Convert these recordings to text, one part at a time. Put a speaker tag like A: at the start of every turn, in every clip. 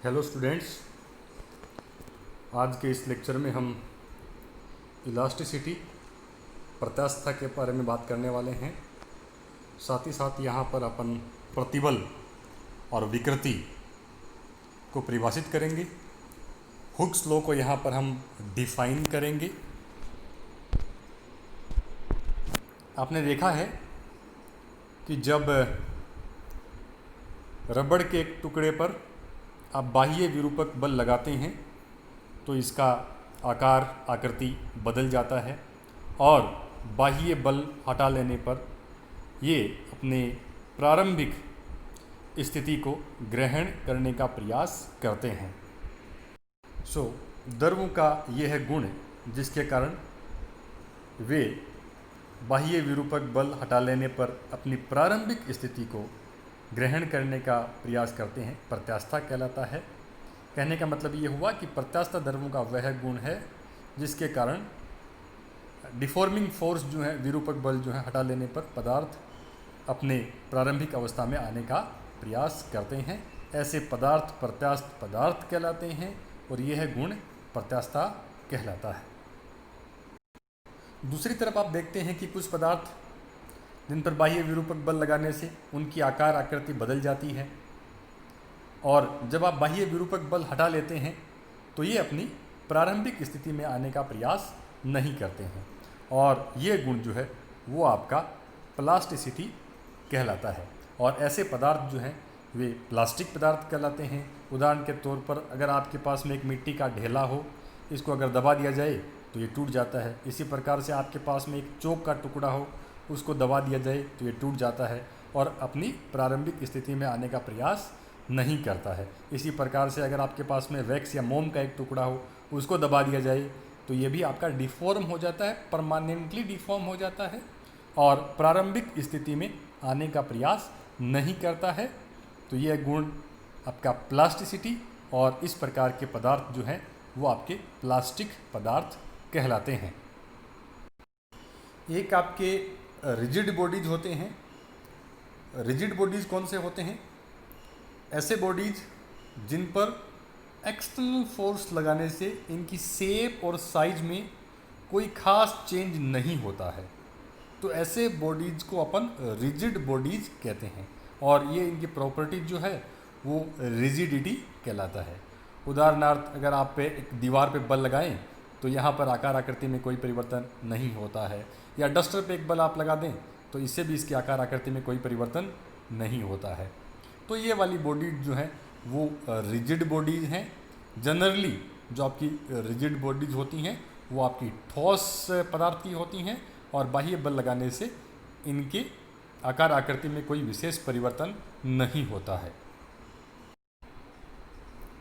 A: Hello students, आज के इस लेक्चर में हम इलास्टिसिटी प्रत्यास्थता के बारे में बात करने वाले हैं। साथ ही साथ यहाँ पर अपन प्रतिबल और विकृति को परिभाषित करेंगे। हुक्स लॉ को यहाँ पर हम डिफाइन करेंगे। आपने देखा है कि जब रबड़ के एक टुकड़े पर आप बाह्य विरूपक बल लगाते हैं तो इसका आकार आकृति बदल जाता है और बाह्य बल हटा लेने पर ये अपने प्रारंभिक स्थिति को ग्रहण करने का प्रयास करते हैं। द्रव्यों का यह है गुण जिसके कारण वे बाह्य विरूपक बल हटा लेने पर अपनी प्रारंभिक स्थिति को ग्रहण करने का प्रयास करते हैं, प्रत्यास्थता कहलाता है। कहने का मतलब ये हुआ कि प्रत्यास्थ द्रव्यों का वह गुण है जिसके कारण डिफॉर्मिंग फोर्स जो है, विरूपक बल जो है हटा लेने पर पदार्थ अपने प्रारंभिक अवस्था में आने का प्रयास करते हैं। ऐसे पदार्थ प्रत्यास्थ पदार्थ कहलाते हैं और यह गुण प्रत्यास्थता कहलाता है। दूसरी तरफ आप देखते हैं कि कुछ पदार्थ जिन पर बाह्य विरूपक बल लगाने से उनकी आकार आकृति बदल जाती है और जब आप बाह्य विरूपक बल हटा लेते हैं तो ये अपनी प्रारंभिक स्थिति में आने का प्रयास नहीं करते हैं और ये गुण जो है वो आपका प्लास्टिसिटी कहलाता है। और ऐसे पदार्थ जो हैं वे प्लास्टिक पदार्थ कहलाते हैं। उदाहरण के तौर पर अगर आपके पास में एक मिट्टी का ढेला हो, इसको अगर दबा दिया जाए तो ये टूट जाता है। इसी प्रकार से आपके पास में एक चौक का टुकड़ा हो, उसको दबा दिया जाए तो ये टूट जाता है और अपनी प्रारंभिक स्थिति में आने का प्रयास नहीं करता है। इसी प्रकार से अगर आपके पास में वैक्स या मोम का एक टुकड़ा हो, उसको दबा दिया जाए तो ये भी आपका डिफॉर्म हो जाता है, परमानेंटली डिफॉर्म हो जाता है और प्रारंभिक स्थिति में आने का प्रयास नहीं करता है। तो यह गुण आपका प्लास्टिसिटी और इस प्रकार के पदार्थ जो हैं वो आपके प्लास्टिक पदार्थ कहलाते हैं। एक आपके रिजिड बॉडीज होते हैं। रिजिड बॉडीज़ कौन से होते हैं? ऐसे बॉडीज जिन पर एक्सटर्नल फोर्स लगाने से इनकी शेप और साइज में कोई खास चेंज नहीं होता है, तो ऐसे बॉडीज को अपन रिजिड बॉडीज कहते हैं और ये इनकी प्रॉपर्टीज जो है वो रिजिडिटी कहलाता है। उदाहरणार्थ अगर आप पे एक दीवार पे बल लगाएं तो यहाँ पर आकार आकृति में कोई परिवर्तन नहीं होता है, या डस्टर पे एक बल आप लगा दें तो इससे भी इसकी आकार आकृति में कोई परिवर्तन नहीं होता है। तो ये वाली बॉडीज जो है वो रिजिड बॉडीज हैं। जनरली जो आपकी रिजिड बॉडीज होती हैं वो आपकी ठोस पदार्थ की होती हैं और बाह्य बल लगाने से इनके आकार आकृति में कोई विशेष परिवर्तन नहीं होता है।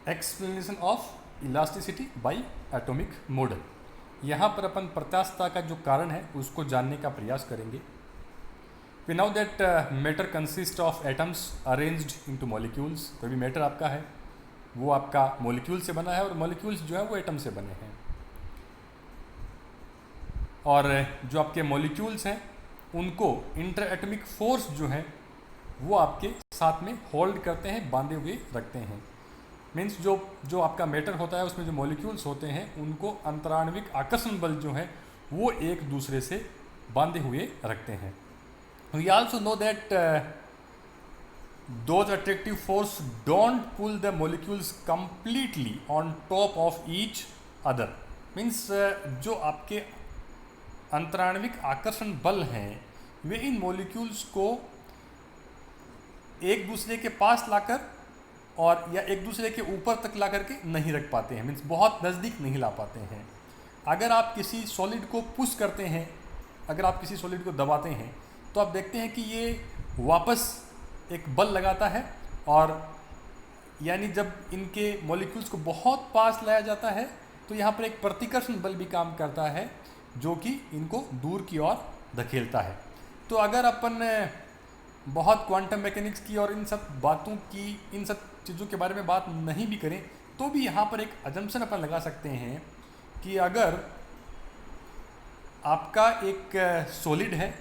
A: Explanation of elasticity bye atomic model. यहाँ पर अपन प्रत्यास्थता का जो कारण है उसको जानने का प्रयास करेंगे। We now that matter consist of atoms arranged into molecules. कोई भी मैटर आपका है वो आपका मॉलिक्यूल से बना है और मॉलिक्यूल्स जो है वो एटम से बने हैं और जो आपके मॉलिक्यूल्स हैं उनको इंटर एटमिक फोर्स जो है वो आपके साथ में होल्ड करते हैं, बांधे हुए रखते हैं। मीन्स जो आपका मैटर होता है उसमें जो मॉलिक्यूल्स होते हैं उनको अंतराण्विक आकर्षण बल जो है वो एक दूसरे से बांधे हुए रखते हैं। We also know that those attractive force don't pull the molecules completely on top of each other. Means जो आपके अंतराण्विक आकर्षण बल हैं वे इन मॉलिक्यूल्स को एक दूसरे के पास लाकर और या एक दूसरे के ऊपर तक ला करके नहीं रख पाते हैं। मीन्स बहुत नज़दीक नहीं ला पाते हैं। अगर आप किसी सॉलिड को पुश करते हैं, अगर आप किसी सॉलिड को दबाते हैं तो आप देखते हैं कि ये वापस एक बल लगाता है और यानी जब इनके मॉलिक्यूल्स को बहुत पास लाया जाता है तो यहाँ पर एक प्रतिकर्षण बल भी काम करता है जो कि इनको दूर की ओर धकेलता है। तो अगर अपन बहुत क्वांटम मैकेनिक्स की और इन सब बातों की, इन सब चीज़ों के बारे में बात नहीं भी करें तो भी यहाँ पर एक अजम्पशन अपन लगा सकते हैं कि अगर आपका एक सॉलिड है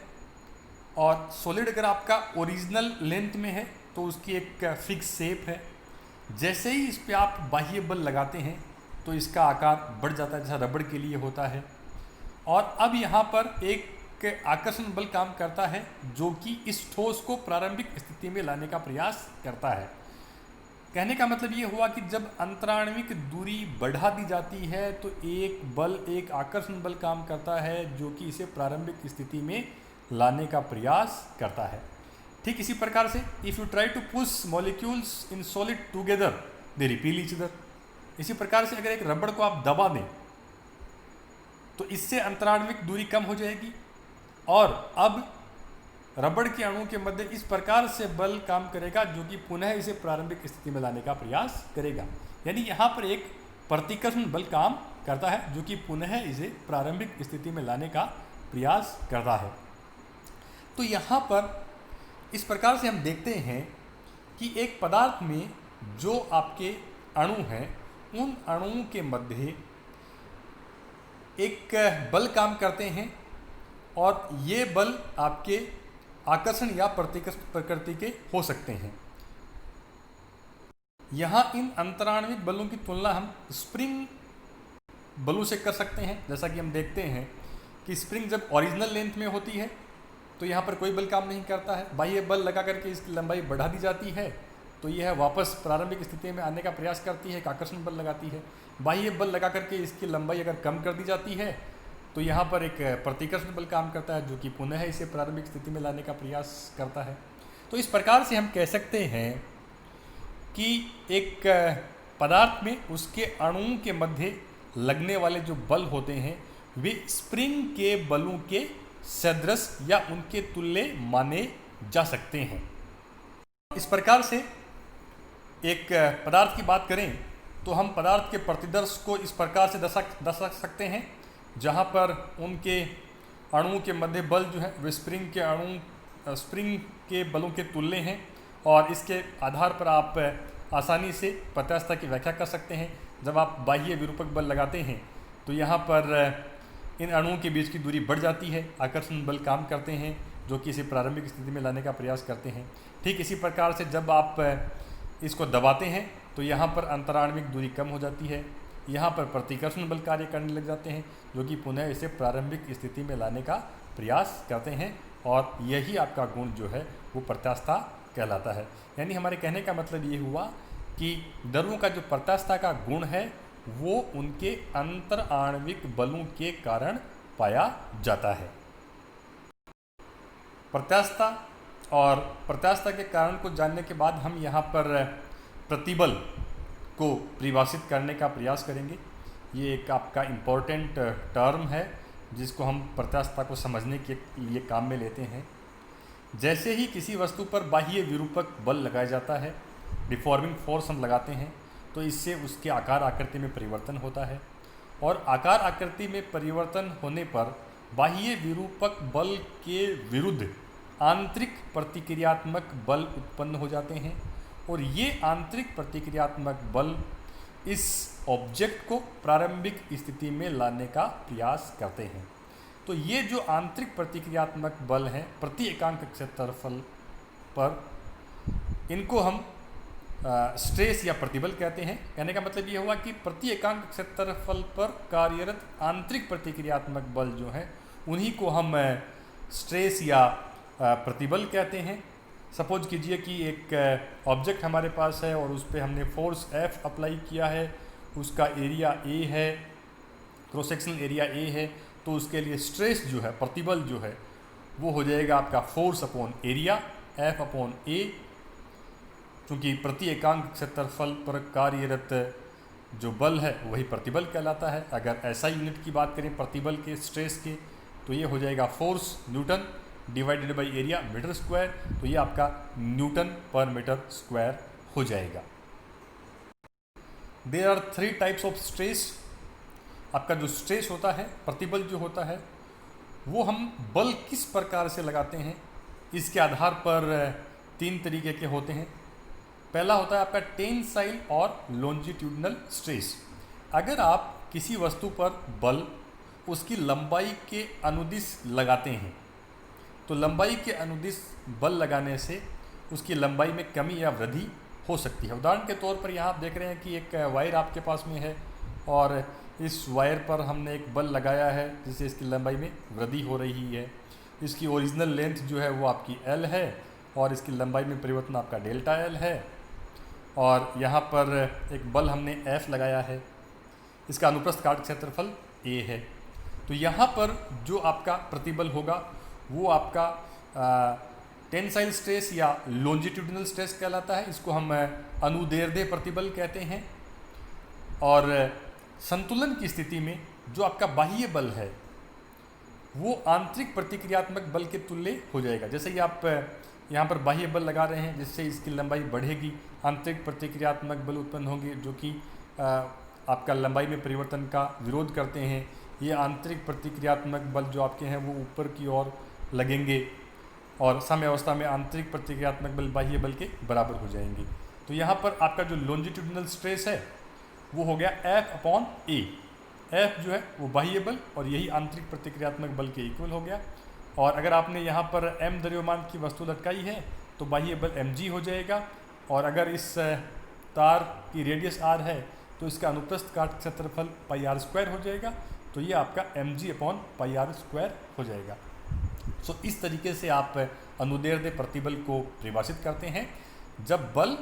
A: और सॉलिड अगर आपका ओरिजिनल लेंथ में है तो उसकी एक फिक्स शेप है, जैसे ही इस पे आप बाह्य बल लगाते हैं तो इसका आकार बढ़ जाता है, जैसा रबड़ के लिए होता है। और अब यहाँ पर एक आकर्षण बल काम करता है जो कि इस ठोस को प्रारंभिक स्थिति में लाने का प्रयास करता है। कहने का मतलब ये हुआ कि जब अंतराण्विक दूरी बढ़ा दी जाती है तो एक आकर्षण बल काम करता है जो कि इसे प्रारंभिक स्थिति में लाने का प्रयास करता है। ठीक इसी प्रकार से if you try to push molecules in solid together they repel each other. इसी प्रकार से अगर एक रबड़ को आप दबा दें तो इससे अंतराण्विक दूरी कम हो जाएगी और अब रबड़ के अणु के मध्य इस प्रकार से बल काम करेगा जो कि पुनः इसे प्रारंभिक स्थिति में लाने का प्रयास करेगा। यानी यहाँ पर एक प्रतिकर्षण बल काम करता है जो कि पुनः इसे प्रारंभिक स्थिति में लाने का प्रयास करता है। तो यहाँ पर इस प्रकार से हम देखते हैं कि एक पदार्थ में जो आपके अणु हैं उन अणुओं के मध्य एक बल काम करते हैं और ये बल आपके आकर्षण या प्रतिकर्षण प्रकृति के हो सकते हैं। यहाँ इन अंतराण्विक बलों की तुलना हम स्प्रिंग बलों से कर सकते हैं। जैसा कि हम देखते हैं कि स्प्रिंग जब ओरिजिनल लेंथ में होती है तो यहाँ पर कोई बल काम नहीं करता है, बाह्य बल लगा करके इसकी लंबाई बढ़ा दी जाती है तो यह वापस प्रारंभिक स्थिति में आने का प्रयास करती है, एक आकर्षण बल लगाती है। बाह्य बल लगा करके इसकी लंबाई अगर कम कर दी जाती है तो यहाँ पर एक प्रतिकर्षण बल काम करता है जो कि पुनः इसे प्रारंभिक स्थिति में लाने का प्रयास करता है। तो इस प्रकार से हम कह सकते हैं कि एक पदार्थ में उसके अणुओं के मध्य लगने वाले जो बल होते हैं वे स्प्रिंग के बलों के सदृश या उनके तुल्य माने जा सकते हैं। इस प्रकार से एक पदार्थ की बात करें तो हम पदार्थ के प्रतिदर्श को इस प्रकार से दर्शा सकते हैं जहाँ पर उनके अणुओं के मध्य बल जो है वे स्प्रिंग के बलों के तुल्य हैं और इसके आधार पर आप आसानी से प्रत्यास्थता की व्याख्या कर सकते हैं। जब आप बाह्य विरूपक बल लगाते हैं तो यहाँ पर इन अणुओं के बीच की दूरी बढ़ जाती है, आकर्षण बल काम करते हैं जो कि इसे प्रारंभिक स्थिति में लाने का प्रयास करते हैं। ठीक इसी प्रकार से जब आप इसको दबाते हैं तो यहाँ पर अंतराण्विक दूरी कम हो जाती है, यहाँ पर प्रतिकर्षण बल कार्य करने लग जाते हैं जो कि पुनः इसे प्रारंभिक स्थिति में लाने का प्रयास करते हैं और यही आपका गुण जो है वो प्रत्यास्थता कहलाता है। यानी हमारे कहने का मतलब ये हुआ कि द्रव्यों का जो प्रत्यास्थता का गुण है वो उनके अंतर आणविक बलों के कारण पाया जाता है। प्रत्यास्थता और प्रत्यास्थता के कारण को जानने के बाद हम यहाँ पर प्रतिबल को परिभाषित करने का प्रयास करेंगे। ये एक आपका इम्पोर्टेंट टर्म है जिसको हम प्रत्यास्थता को समझने के लिए काम में लेते हैं। जैसे ही किसी वस्तु पर बाह्य विरूपक बल लगाया जाता है, डिफॉर्मिंग फोर्स हम लगाते हैं, तो इससे उसके आकार आकृति में परिवर्तन होता है और आकार आकृति में परिवर्तन होने पर बाह्य विरूपक बल के विरुद्ध आंतरिक प्रतिक्रियात्मक बल उत्पन्न हो जाते हैं और ये आंतरिक प्रतिक्रियात्मक बल इस ऑब्जेक्ट को प्रारंभिक स्थिति में लाने का प्रयास करते हैं। तो ये जो आंतरिक प्रतिक्रियात्मक बल हैं प्रति एकांक क्षेत्रफल पर, इनको हम स्ट्रेस या प्रतिबल कहते हैं। कहने का मतलब ये हुआ कि प्रति एकांक क्षेत्रफल पर कार्यरत आंतरिक प्रतिक्रियात्मक बल जो है उन्हीं को हम स्ट्रेस या प्रतिबल कहते हैं। सपोज कीजिए कि एक ऑब्जेक्ट हमारे पास है और उस पर हमने फोर्स F अप्लाई किया है, उसका एरिया A है, क्रॉस सेक्शनल एरिया A है, तो उसके लिए स्ट्रेस जो है, प्रतिबल जो है वो हो जाएगा आपका force upon area F upon A, क्योंकि प्रति एकांक क्षेत्रफल पर कार्यरत जो बल है वही प्रतिबल कहलाता है। अगर ऐसा यूनिट की बात करें प्रतिबल के, स्ट्रेस के, तो ये हो जाएगा force newton divided by area metre square, तो ये आपका न्यूटन पर मीटर स्क्वायर हो जाएगा। There are 3 types of stress. आपका जो स्ट्रेस होता है, प्रतिबल जो होता है, वो हम बल किस प्रकार से लगाते हैं इसके आधार पर 3 तरीके के होते हैं। पहला होता है आपका टेंसाइल और लॉन्जिट्यूडनल स्ट्रेस। अगर आप किसी वस्तु पर बल उसकी लंबाई के अनुदिश लगाते हैं तो लंबाई के अनुदिश बल लगाने से उसकी लंबाई में कमी या वृद्धि हो सकती है। उदाहरण के तौर पर यहाँ आप देख रहे हैं कि एक वायर आपके पास में है और इस वायर पर हमने एक बल लगाया है जिससे इसकी लंबाई में वृद्धि हो रही है। इसकी ओरिजिनल लेंथ जो है वो आपकी L है और इसकी लंबाई में परिवर्तन आपका डेल्टा L है। और यहाँ पर एक बल हमने F लगाया है, इसका अनुप्रस्थ काट क्षेत्रफल A है। तो यहाँ पर जो आपका प्रतिबल होगा वो आपका टेंसाइल स्ट्रेस या लॉन्जिट्यूडिनल स्ट्रेस कहलाता है। इसको हम अनुदैर्ध्य प्रतिबल कहते हैं। और संतुलन की स्थिति में जो आपका बाह्य बल है वो आंतरिक प्रतिक्रियात्मक बल के तुल्य हो जाएगा। जैसे ही आप यहाँ पर बाह्य बल लगा रहे हैं जिससे इसकी लंबाई बढ़ेगी, आंतरिक प्रतिक्रियात्मक बल उत्पन्न होंगे जो कि आपका लंबाई में परिवर्तन का विरोध करते हैं। ये आंतरिक प्रतिक्रियात्मक बल जो आपके हैं वो ऊपर की ओर लगेंगे और समय अवस्था में आंतरिक प्रतिक्रियात्मक बल बाह्य बल के बराबर हो जाएंगे। तो यहाँ पर आपका जो लॉन्जिट्यूडिनल स्ट्रेस है वो हो गया F/A। F जो है वो बाह्य बल और यही आंतरिक प्रतिक्रियात्मक बल के इक्वल हो गया। और अगर आपने यहाँ पर m द्रव्यमान की वस्तु लटकाई है तो बाह्य बल mg हो जाएगा। और अगर इस तार की रेडियस r है तो इसका अनुप्रस्थ काट क्षेत्रफल πr² हो जाएगा। तो ये आपका mg/πr² हो जाएगा। सो इस तरीके से आप अनुदैर्ध्य प्रतिबल को परिभाषित करते हैं। जब बल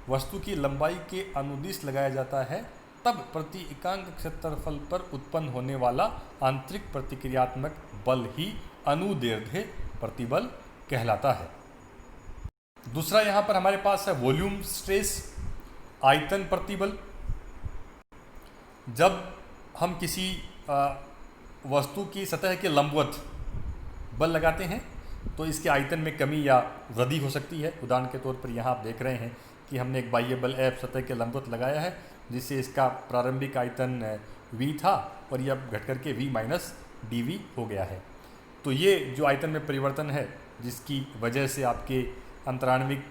A: वस्तु की लंबाई के अनुदिश लगाया जाता है तब प्रति इकांक क्षेत्रफल पर उत्पन्न होने वाला आंतरिक प्रतिक्रियात्मक बल ही अनुदैर्ध्य प्रतिबल कहलाता है। दूसरा यहाँ पर हमारे पास है वॉल्यूम स्ट्रेस, आयतन प्रतिबल। जब हम किसी वस्तु की सतह के लंबवत बल लगाते हैं तो इसके आयतन में कमी या वृद्धि हो सकती है। उदाहरण के तौर पर यहाँ आप देख रहे हैं कि हमने एक बाह्य बल F सतह के लंबवत लगाया है जिससे इसका प्रारंभिक आयतन V था और यह अब घट करके V-dV हो गया है। तो ये जो आयतन में परिवर्तन है जिसकी वजह से आपके अंतराण्विक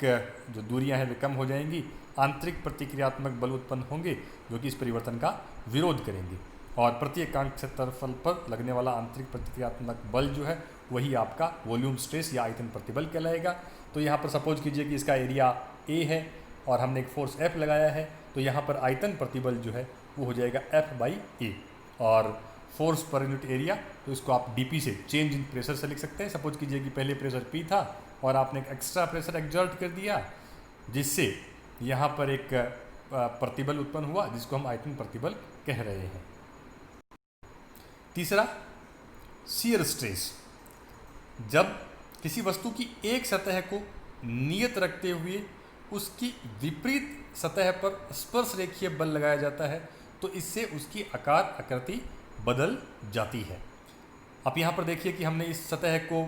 A: जो दूरियां हैं वे कम हो जाएंगी, आंतरिक प्रतिक्रियात्मक बल उत्पन्न होंगे जो कि इस परिवर्तन का विरोध करेंगे। और प्रति एकांक क्षेत्रफल पर लगने वाला आंतरिक प्रतिक्रियात्मक बल जो है वही आपका वॉल्यूम स्ट्रेस या आयतन प्रतिबल कहलाएगा। तो यहाँ पर सपोज कीजिए कि इसका एरिया A है और हमने एक फोर्स F लगाया है तो यहाँ पर आयतन प्रतिबल जो है वो हो जाएगा F/A। और फोर्स पर यूनिट एरिया तो इसको आप dP से, चेंज इन प्रेशर से लिख सकते हैं। सपोज कीजिए कि पहले प्रेशर P था और आपने एक एक्स्ट्रा प्रेशर एक्सर्ट कर दिया जिससे यहाँ पर एक प्रतिबल उत्पन्न हुआ जिसको हम आयतन प्रतिबल कह रहे हैं। तीसरा, शियर स्ट्रेस। जब किसी वस्तु की एक सतह को नियत रखते हुए उसकी विपरीत सतह पर स्पर्श रेखीय बल लगाया जाता है तो इससे उसकी आकार आकृति बदल जाती है। आप यहाँ पर देखिए कि हमने इस सतह को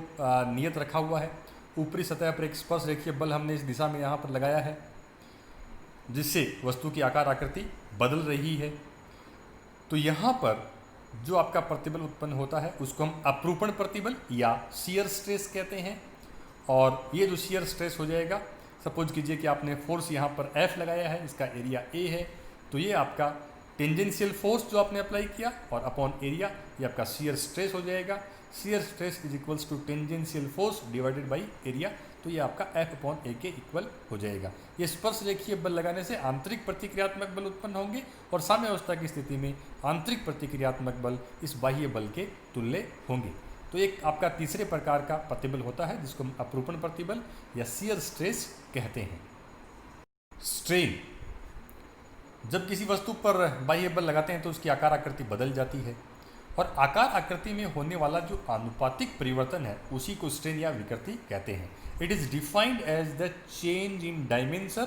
A: नियत रखा हुआ है, ऊपरी सतह पर एक स्पर्श रेखीय बल हमने इस दिशा में यहाँ पर लगाया है जिससे वस्तु की आकार आकृति बदल रही है। तो यहाँ पर जो आपका प्रतिबल उत्पन्न होता है उसको हम अपरूपण प्रतिबल या शियर स्ट्रेस कहते हैं। और ये जो शियर स्ट्रेस हो जाएगा, सपोज कीजिए कि आपने फोर्स यहाँ पर F लगाया है, इसका एरिया A है, तो ये आपका टेंजेंशियल फोर्स जो आपने अप्लाई किया और अपॉन एरिया ये आपका शियर स्ट्रेस हो जाएगा। Shear stress is equals to tangential force divided by area, तो ये आपका F/A के इक्वल हो जाएगा। ये स्पर्श रेखीय बल लगाने से आंतरिक प्रतिक्रियात्मक बल उत्पन्न होंगे और साम्यावस्था की स्थिति में आंतरिक प्रतिक्रियात्मक बल इस बाह्य बल के तुल्य होंगे। तो एक आपका तीसरे प्रकार का प्रतिबल होता है जिसको हम अपरूपण प्रतिबल या शियर स्ट्रेस कहते हैं। स्ट्रेन, जब किसी वस्तु पर बाह्य बल लगाते हैं तो उसकी आकार आकृति बदल जाती है और आकार आकृति में होने वाला जो आनुपातिक परिवर्तन है उसी को स्ट्रेन या विकृति कहते हैं। It is defined as the change in dimension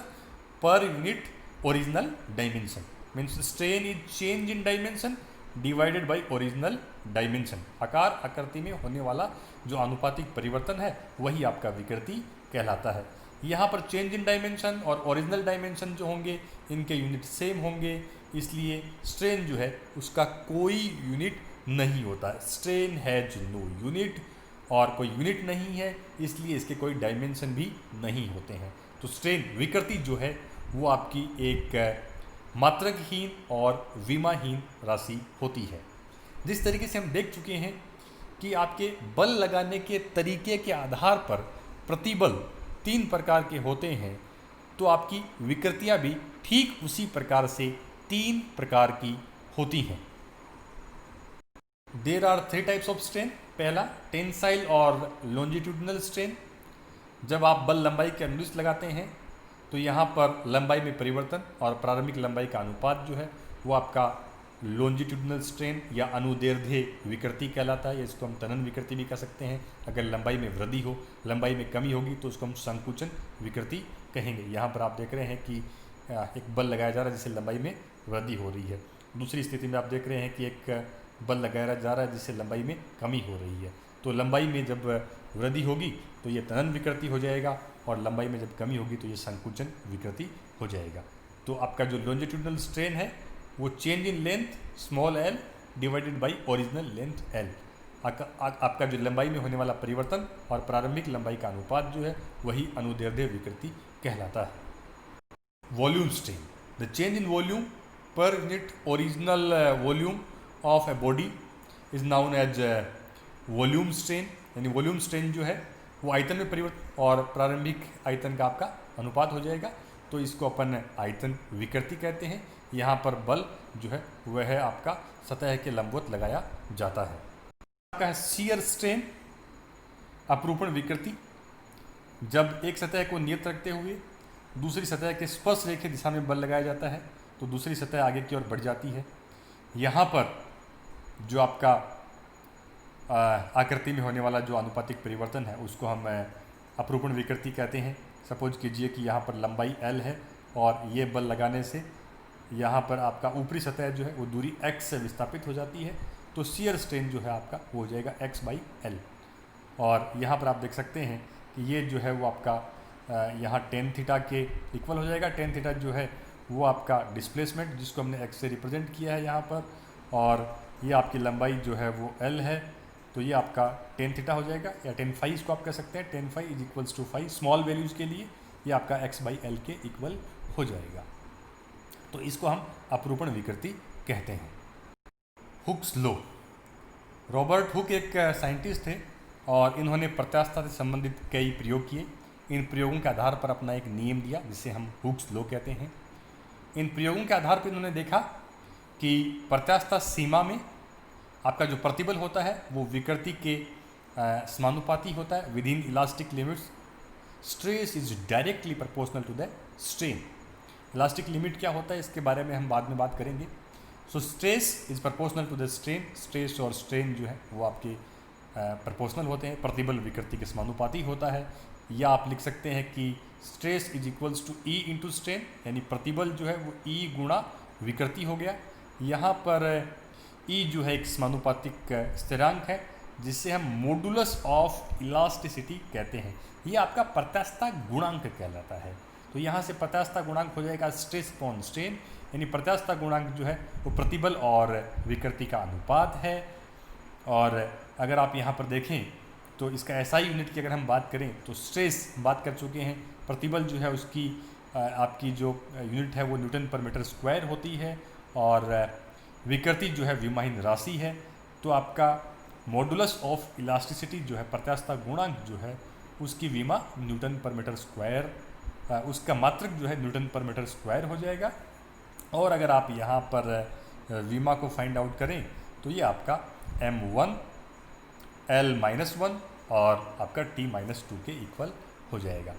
A: per unit original dimension. Means strain is change in dimension divided by original dimension. आकार आकृति में होने वाला जो आनुपातिक परिवर्तन है वही आपका विकृति कहलाता है। यहाँ पर चेंज इन डायमेंशन और ओरिजिनल डायमेंशन जो होंगे इनके यूनिट सेम होंगे, इसलिए स्ट्रेन जो है उसका कोई यूनिट नहीं होता है। स्ट्रेन हैज नो यूनिट, और कोई यूनिट नहीं है इसलिए इसके कोई डायमेंशन भी नहीं होते हैं। तो स्ट्रेन विकृति जो है वो आपकी एक मात्रकहीन और विमाहीन राशि होती है। जिस तरीके से हम देख चुके हैं कि आपके बल लगाने के तरीके के आधार पर प्रतिबल 3 प्रकार के होते हैं। तो आपकी विकृतियाँ भी ठीक उसी प्रकार से 3 प्रकार की होती हैं। There are 3 types of strain. पहला टेंसाइल और लॉन्जिट्यूडिनल स्ट्रेन। जब आप बल लंबाई के अनुदिश लगाते हैं तो यहाँ पर लंबाई में परिवर्तन और प्रारंभिक लंबाई का अनुपात जो है वो आपका लॉन्जिट्यूडिनल स्ट्रेन या अनुदैर्ध्य विकृति कहलाता है, या इसको हम तनन विकृति भी कह सकते हैं। अगर लंबाई में वृद्धि हो, लंबाई में कमी होगी तो उसको हम संकुचन विकृति कहेंगे। यहाँ पर आप देख रहे हैं कि एक बल लगाया जा रहा है जिससे लंबाई में वृद्धि हो रही है। दूसरी स्थिति में आप देख रहे हैं कि एक बल लगाया जा रहा है जिससे लंबाई में कमी हो रही है। तो लंबाई में जब वृद्धि होगी तो ये तनन विकृति हो जाएगा, और लंबाई में जब कमी होगी तो ये संकुचन विकृति हो जाएगा। तो आपका जो लॉन्जिट्यूडिनल स्ट्रेन है वो change in length small L divided by original length L. आपका जो लंबाई में होने वाला परिवर्तन और प्रारंभिक लंबाई का अनुपात जो है वही अनुदैर्ध्य विकृति कहलाता है। Volume strain. The change in volume per unit original volume of a body is known as volume strain. यानी वॉल्यूम स्ट्रेन जो है वो आयतन में परिवर्तन और प्रारंभिक आयतन का आपका अनुपात हो जाएगा, तो इसको अपन आयतन विकृति कहते हैं। यहाँ पर बल जो है वह है आपका सतह के लंबवत लगाया जाता है। आपका है शियर स्ट्रेन, अपरूपण विकृति। जब एक सतह को नियत रखते हुए दूसरी सतह के स्पर्श रेखीय दिशा में बल लगाया जाता है तो दूसरी सतह आगे की ओर बढ़ जाती है। यहाँ पर जो आपका आकृति में होने वाला जो अनुपातिक परिवर्तन है उसको हम अपरूपण विकृति कहते हैं। सपोज कीजिए कि यहाँ पर लंबाई L है और ये बल लगाने से यहाँ पर आपका ऊपरी सतह जो है वो दूरी x से विस्थापित हो जाती है, तो शियर स्ट्रेन जो है आपका वो हो जाएगा x/L। और यहाँ पर आप देख सकते हैं कि ये जो है वो आपका यहाँ टेन थीटा के इक्वल हो जाएगा। टेन थीटा जो है वो आपका डिस्प्लेसमेंट जिसको हमने x से रिप्रेजेंट किया है यहाँ पर, और ये आपकी लंबाई जो है वो L है, तो ये आपका टेन थीटा हो जाएगा, या टेन फाई इसको आप कह सकते हैं। Tan phi is equals to phi, small values के लिए ये आपका x/L के इक्वल हो जाएगा। तो इसको हम अपरूपण विकृति कहते हैं। Hooke's law. रॉबर्ट हुक एक साइंटिस्ट थे और इन्होंने प्रत्यास्थता से संबंधित कई प्रयोग किए। इन प्रयोगों के आधार पर अपना एक नियम दिया जिसे हम हुक्स लॉ कहते हैं। इन प्रयोगों के आधार पर इन्होंने देखा कि प्रत्यास्थता सीमा में आपका जो प्रतिबल होता है वो विकृति के समानुपाती होता है। Within elastic limits stress is directly proportional to the strain. Elastic limit क्या होता है इसके बारे में हम बाद में बात करेंगे। So stress is proportional to the strain. Stress और स्ट्रेन जो है वो आपके प्रोपोर्शनल होते हैं, प्रतिबल विकृति के समानुपाती होता है। या आप लिख सकते हैं कि stress is equals to E into strain, यानी प्रतिबल जो है वो ई गुणा विकृति हो गया। यहाँ पर ई जो है एक समानुपातिक स्थिरांक है जिसे हम मॉडुलस ऑफ इलास्टिसिटी कहते हैं। ये आपका प्रत्यास्थता गुणांक कहलाता है। तो यहाँ से प्रत्यास्थता गुणांक हो जाएगा स्ट्रेस अपॉन स्ट्रेन, यानी प्रत्यास्थता गुणांक जो है वो प्रतिबल और विकृति का अनुपात है। और अगर आप यहाँ पर देखें तो इसका एसआई यूनिट की अगर हम बात करें तो स्ट्रेस बात कर चुके हैं, प्रतिबल जो है उसकी आपकी जो यूनिट है वो न्यूटन पर मीटर स्क्वायर होती है, और विकृति जो है विमाहीन राशि है। तो आपका मॉडुलस ऑफ इलास्टिसिटी जो है प्रत्यास्थता गुणांक जो है उसकी विमा न्यूटन पर मीटर स्क्वायर, उसका मात्रक जो है न्यूटन पर मीटर स्क्वायर हो जाएगा। और अगर आप यहाँ पर विमा को फाइंड आउट करें तो ये आपका m1 L-1 और आपका T-2 के इक्वल हो जाएगा।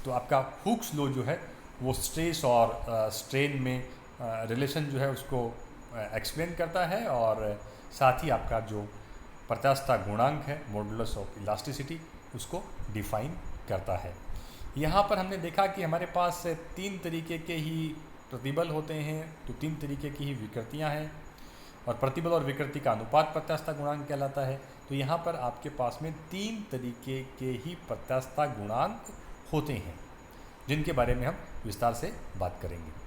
A: तो आपका हुक्स लॉ जो है वो स्ट्रेस और स्ट्रेन में रिलेशन जो है उसको एक्सप्लेन करता है, और साथ ही आपका जो प्रत्यास्थता गुणांक है मॉडुलस ऑफ इलास्टिसिटी उसको डिफाइन करता है। यहाँ पर हमने देखा कि हमारे पास 3 तरीके के ही प्रतिबल होते हैं, तो 3 तरीके की ही विकृतियाँ हैं, और प्रतिबल और विकृति का अनुपात प्रत्यास्थता गुणांक कहलाता है। तो यहाँ पर आपके पास में 3 तरीके के ही प्रत्यास्थता गुणांक होते हैं जिनके बारे में हम विस्तार से बात करेंगे।